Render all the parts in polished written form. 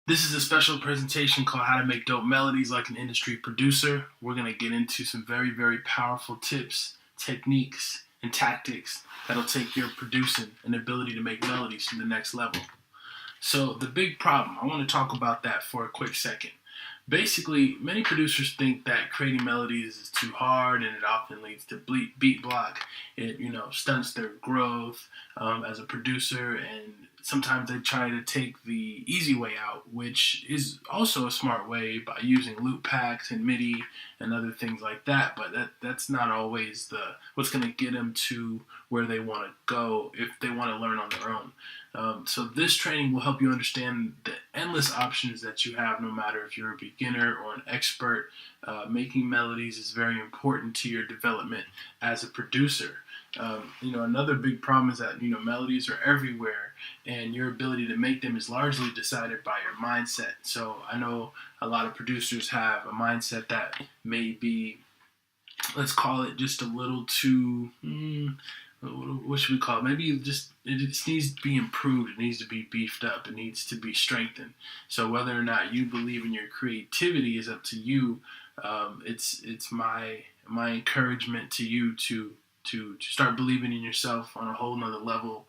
This is a special presentation called How to Make Dope Melodies Like an Industry Producer. We're going to get into some very, very powerful tips, techniques, and tactics that'll take your producing and ability to make melodies to the next level. So the big problem, I want to talk about that for a quick second. Basically, many producers think that creating melodies is too hard, and it often leads to beat block. It stunts their growth as a producer, and sometimes they try to take the easy way out, which is also a smart way by using loop packs and MIDI and other things like that. But that's not always what's going to get them to where they want to go if they want to learn on their own. So this training will help you understand the endless options that you have, no matter if you're a beginner or an expert. Making melodies is very important to your development as a producer. Another big problem is that melodies are everywhere, and your ability to make them is largely decided by your mindset. So I know a lot of producers have a mindset that may be, let's call it, just a little too, what should we call it? Maybe it just needs to be improved. It needs to be beefed up. It needs to be strengthened. So whether or not you believe in your creativity is up to you. It's my encouragement to you to start believing in yourself on a whole nother level.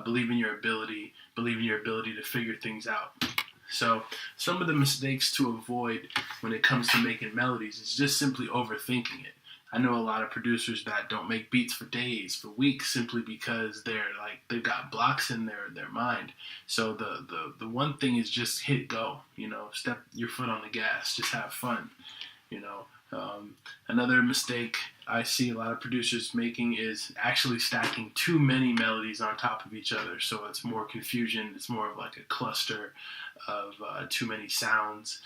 Believe in your ability to figure things out. So some of the mistakes to avoid when it comes to making melodies is just simply overthinking it. I know a lot of producers that don't make beats for days, for weeks, simply because they've got blocks in their mind. So the one thing is just hit go. Step your foot on the gas, just have fun. Another mistake I see a lot of producers making is actually stacking too many melodies on top of each other. So it's more confusion. It's more of like a cluster of too many sounds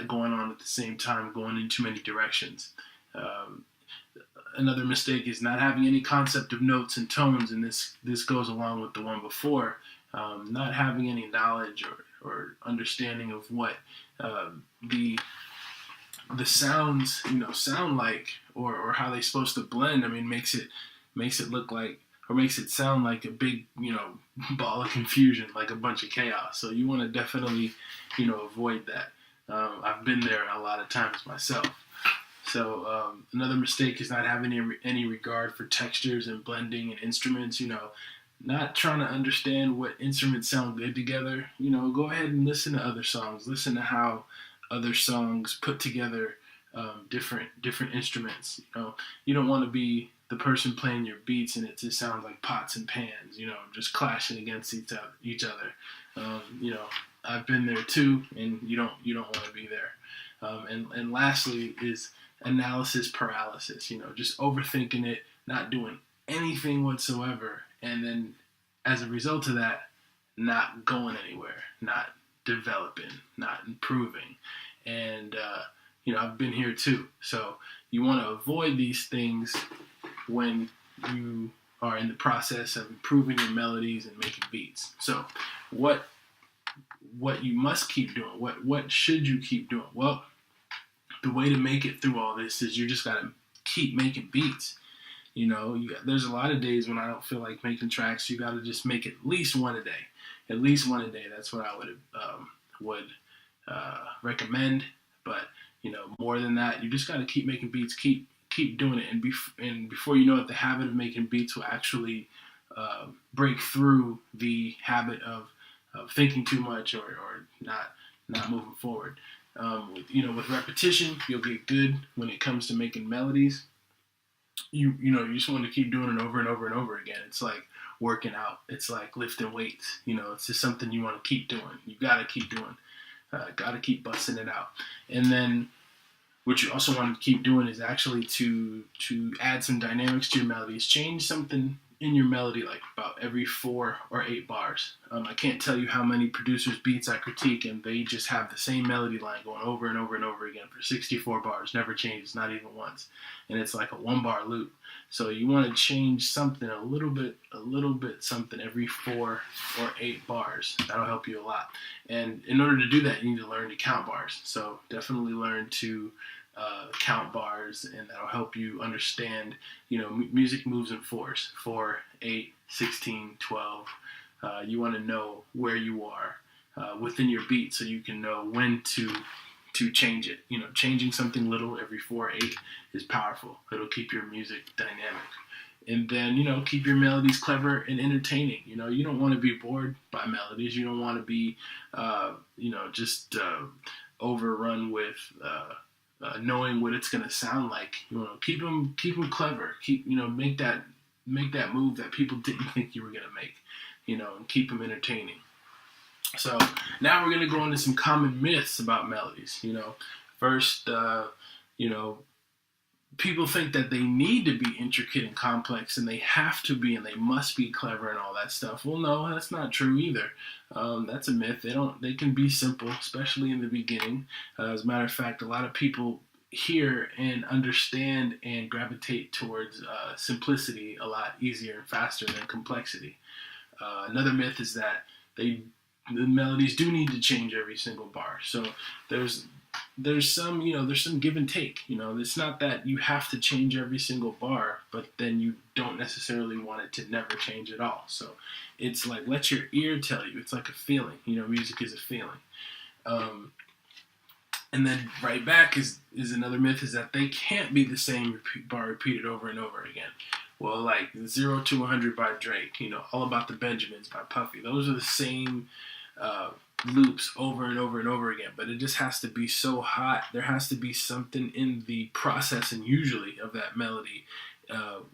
going on at the same time, going in too many directions. Another mistake is not having any concept of notes and tones, and this goes along with the one before. Not having any knowledge or understanding of what the sounds sound like, or how they're supposed to blend. I mean, makes it look like, or makes it sound like a big ball of confusion, like a bunch of chaos. So you want to definitely avoid that. I've been there a lot of times myself. So another mistake is not having any regard for textures and blending and instruments. Not trying to understand what instruments sound good together. Go ahead and listen to other songs. Listen to how other songs put together different instruments. You don't want to be the person playing your beats and it just sounds like pots and pans, just clashing against each other. I've been there too, and you don't want to be there. And lastly is analysis paralysis. Just overthinking it, not doing anything whatsoever, and then as a result of that, not going anywhere, not developing, not improving. And I've been here too. So you want to avoid these things when you are in the process of improving your melodies and making beats. So what you must keep doing, what should you keep doing? Well, the way to make it through all this is you just got to keep making beats. There's a lot of days when I don't feel like making tracks. You got to just make at least one a day. At least one a day. That's what I would recommend. But more than that, you just got to keep making beats. Keep doing it, and before you know it, the habit of making beats will actually break through the habit of thinking too much or not moving forward. With repetition, you'll get good when it comes to making melodies. You just want to keep doing it over and over and over again. It's like working out. It's like lifting weights. It's just something you want to keep doing. You got to keep doing. Got to keep busting it out. And then what you also want to keep doing is actually to add some dynamics to your melodies. Change something in your melody like about every 4 or 8 bars. I can't tell you how many producers' beats I critique, and they just have the same melody line going over and over and over again for 64 bars, never changes, not even once. And it's like a 1-bar loop. So you want to change something a little bit something every 4 or 8 bars. That'll help you a lot. And in order to do that, you need to learn to count bars. So definitely learn to count bars, and that'll help you understand, music moves in 4s, 4, 8, 16, 12. You want to know where you are within your beat, so you can know when to change it. Changing something little every 4/8 is powerful. It'll keep your music dynamic. And then, keep your melodies clever and entertaining. You don't want to be bored by melodies. You don't want to be, just overrun with knowing what it's going to sound like. Keep them clever. Make that move that people didn't think you were going to make. And keep them entertaining. So now we're going to go into some common myths about melodies. First, people think that they need to be intricate and complex, and they have to be, and they must be clever and all that stuff. Well, no, that's not true either. That's a myth. They can be simple, especially in the beginning. As a matter of fact, a lot of people hear and understand and gravitate towards simplicity a lot easier and faster than complexity. Another myth is that the melodies do need to change every single bar. So there's some give and take. It's not that you have to change every single bar, but then you don't necessarily want it to never change at all. So it's like, let your ear tell you. It's like a feeling. Music is a feeling. And then right back is another myth, is that they can't be the same bar repeated over and over again. Well, like 0 to 100 by Drake, All About the Benjamins by Puffy. Those are the same loops over and over and over again, but it just has to be so hot. There has to be something in the processing, usually, of that melody,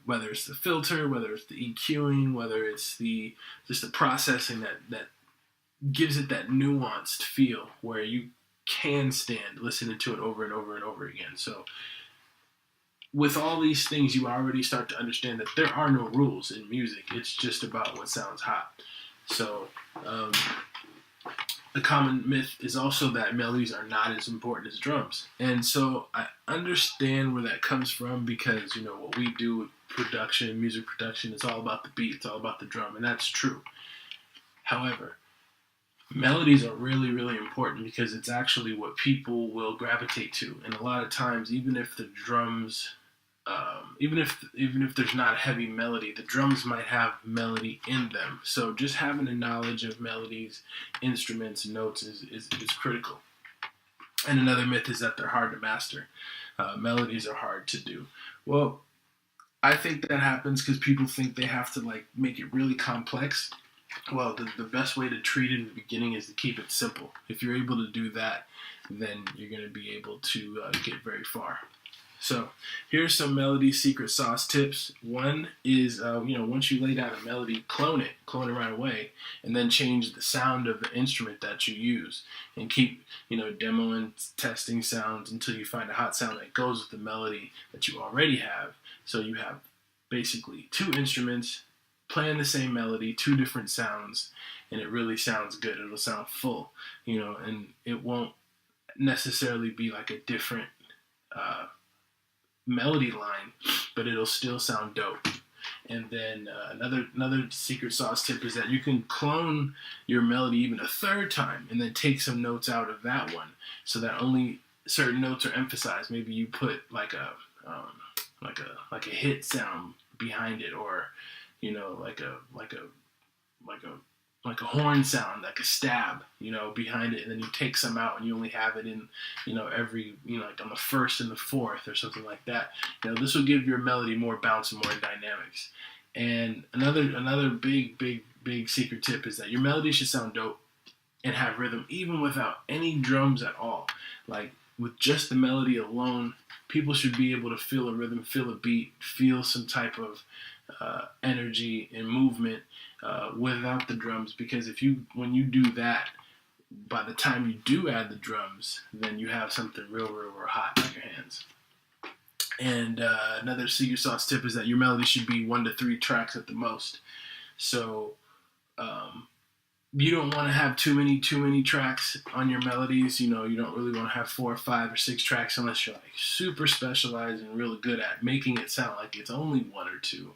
whether it's the filter, whether it's the EQing, whether it's just the processing that gives it that nuanced feel where you can stand listening to it over and over and over again. So with all these things, you already start to understand that there are no rules in music. It's just about what sounds hot. So the common myth is also that melodies are not as important as drums. And so I understand where that comes from, because, what we do with production, music production, it's all about the beat, it's all about the drum, and that's true. However, melodies are really, really important, because it's actually what people will gravitate to. And a lot of times, even if the drums, even if there's not a heavy melody, the drums might have melody in them. So just having a knowledge of melodies, instruments, notes is critical. And another myth is that they're hard to master. Melodies are hard to do. Well, I think that happens because people think they have to make it really complex. Well, the best way to treat it in the beginning is to keep it simple. If you're able to do that, then you're going to be able to get very far. So here's some melody secret sauce tips. One is, once you lay down a melody, clone it right away, and then change the sound of the instrument that you use, and keep, demoing, testing sounds until you find a hot sound that goes with the melody that you already have. So you have basically 2 instruments playing the same melody, 2 different sounds, and it really sounds good. It'll sound full, and it won't necessarily be like a different melody line, but it'll still sound dope. And then another secret sauce tip is that you can clone your melody even a 3rd time, and then take some notes out of that one, so that only certain notes are emphasized. Maybe you put like a hit sound behind it, or like a horn sound, like a stab, behind it, and then you take some out, and you only have it in, every, like on the 1st and the 4th or something like that. This will give your melody more bounce and more dynamics. And another big secret tip is that your melody should sound dope and have rhythm, even without any drums at all. Like, with just the melody alone, people should be able to feel a rhythm, feel a beat, feel some type of energy and movement without the drums, because when you do that, by the time you do add the drums, then you have something real hot in your hands. And another secret sauce tip is that your melody should be 1 to 3 tracks at the most. So you don't want to have too many tracks on your melodies. You don't really want to have 4 or 5 or 6 tracks unless you're super specialized and really good at making it sound like it's only 1 or 2.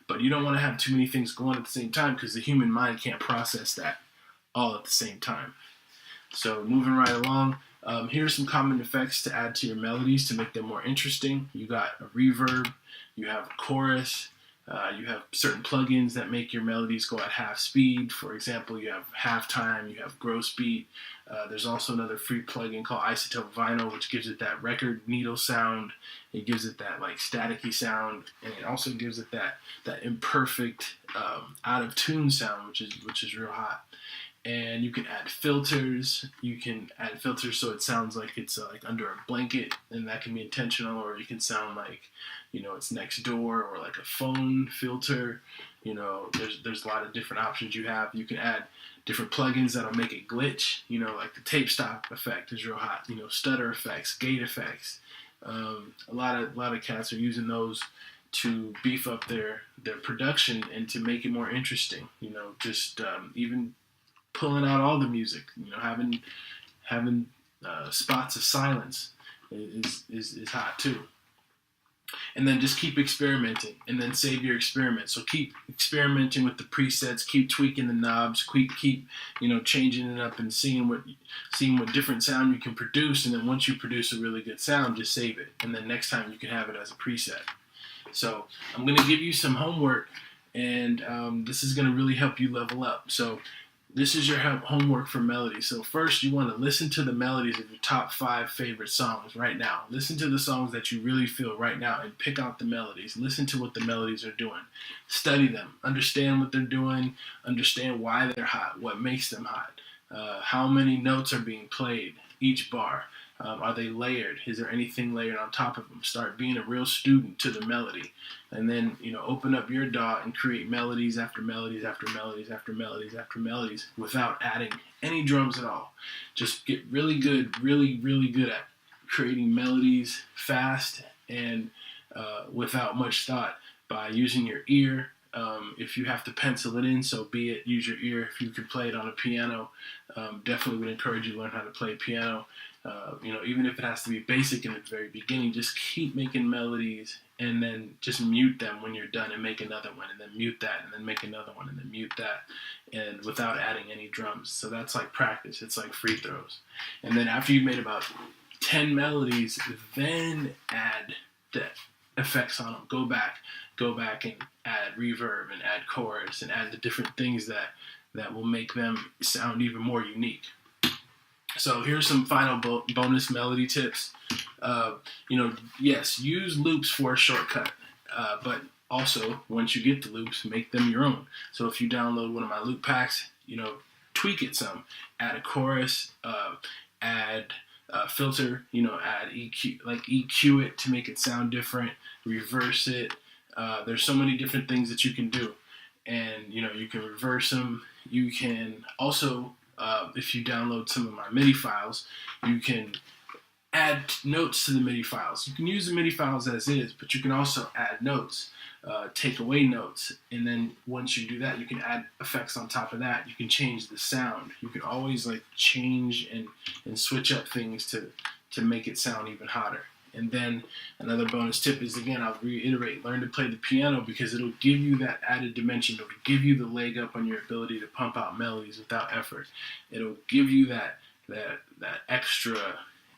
But you don't want to have too many things going at the same time, because the human mind can't process that all at the same time. So moving right along, here's some common effects to add to your melodies to make them more interesting. You got a reverb, you have a chorus, You have certain plugins that make your melodies go at half speed. For example, you have halftime, you have gross beat. There's also another free plugin called Isotope Vinyl, which gives it that record needle sound. It gives it that like staticky sound, and it also gives it that imperfect, out of tune sound, which is real hot. And you can add filters. You can add filters so it sounds like it's like under a blanket, and that can be intentional, or you can sound like, it's next door, or like a phone filter. There's a lot of different options you have. You can add different plugins that'll make it glitch. Like the tape stop effect is real hot. Stutter effects, gate effects. A lot of cats are using those to beef up their production and to make it more interesting. Just even pulling out all the music, having spots of silence is hot too. And then just keep experimenting, and then save your experiments. So keep experimenting with the presets, keep tweaking the knobs, keep changing it up and seeing what different sound you can produce. And then once you produce a really good sound, just save it, and then next time you can have it as a preset. So I'm going to give you some homework, and this is going to really help you level up. So this is your homework for melodies. So first, you want to listen to the melodies of your top 5 favorite songs right now. Listen to the songs that you really feel right now and pick out the melodies. Listen to what the melodies are doing. Study them. Understand what they're doing. Understand why they're hot. What makes them hot. How many notes are being played each bar. Are they layered? Is there anything layered on top of them? Start being a real student to the melody. And then, open up your DAW and create melodies after melodies after melodies after melodies after melodies without adding any drums at all. Just get really good, really, really good at creating melodies fast and without much thought by using your ear. If you have to pencil it in, so be it. Use your ear. If you can play it on a piano, definitely would encourage you to learn how to play piano. Even if it has to be basic in the very beginning, just keep making melodies and then just mute them when you're done and make another one, and then mute that and then make another one and then mute that, and without adding any drums. So that's like practice. It's like free throws. And then after you've made about 10 melodies, then add the effects on them. Go back and add reverb and add chorus and add the different things that will make them sound even more unique. So here's some final bonus melody tips. Yes, use loops for a shortcut, but also once you get the loops, make them your own. So if you download one of my loop packs, tweak it some. Add a chorus, add a filter, add EQ it to make it sound different, reverse it. There's so many different things that you can do, and you can reverse them. You can also if you download some of my MIDI files, you can add notes to the MIDI files. You can use the MIDI files as is, but you can also add notes, take away notes, and then once you do that, you can add effects on top of that. You can change the sound. You can always change and switch up things to make it sound even hotter. And then another bonus tip is, again, I'll reiterate, learn to play the piano, because it'll give you that added dimension. It'll give you the leg up on your ability to pump out melodies without effort. It'll give you that extra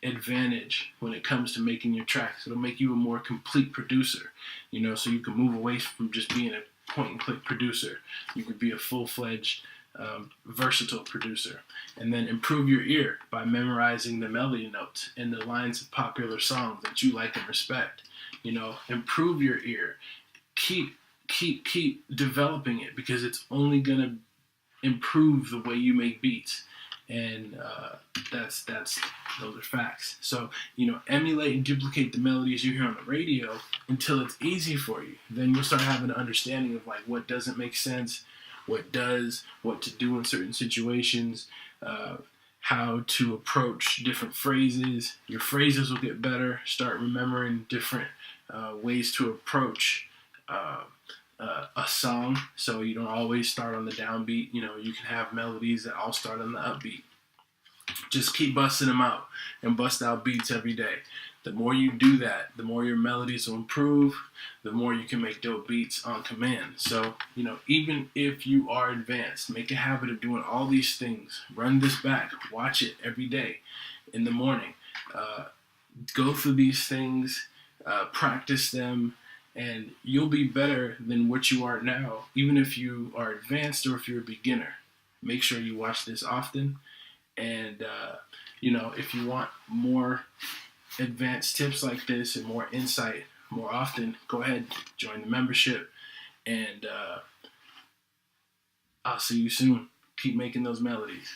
advantage when it comes to making your tracks. It'll make you a more complete producer, so you can move away from just being a point-and-click producer. You could be a full-fledged versatile producer. And then improve your ear by memorizing the melody notes and the lines of popular songs that you like and respect. Improve your ear. Keep developing it, because it's only gonna improve the way you make beats. And those are facts. So emulate and duplicate the melodies you hear on the radio until it's easy for you. Then you'll start having an understanding of what doesn't make sense, what does, what to do in certain situations, how to approach different phrases. Your phrases will get better. Start remembering different ways to approach a song, so you don't always start on the downbeat. You can have melodies that all start on the upbeat. Just keep busting them out and bust out beats every day. The more you do that, the more your melodies will improve, the more you can make dope beats on command. So, even if you are advanced, make a habit of doing all these things. Run this back. Watch it every day in the morning. Go through these things, practice them, and you'll be better than what you are now, even if you are advanced or if you're a beginner. Make sure you watch this often, and if you want more advanced tips like this and more insight more often, go ahead, join the membership, and I'll see you soon. Keep making those melodies.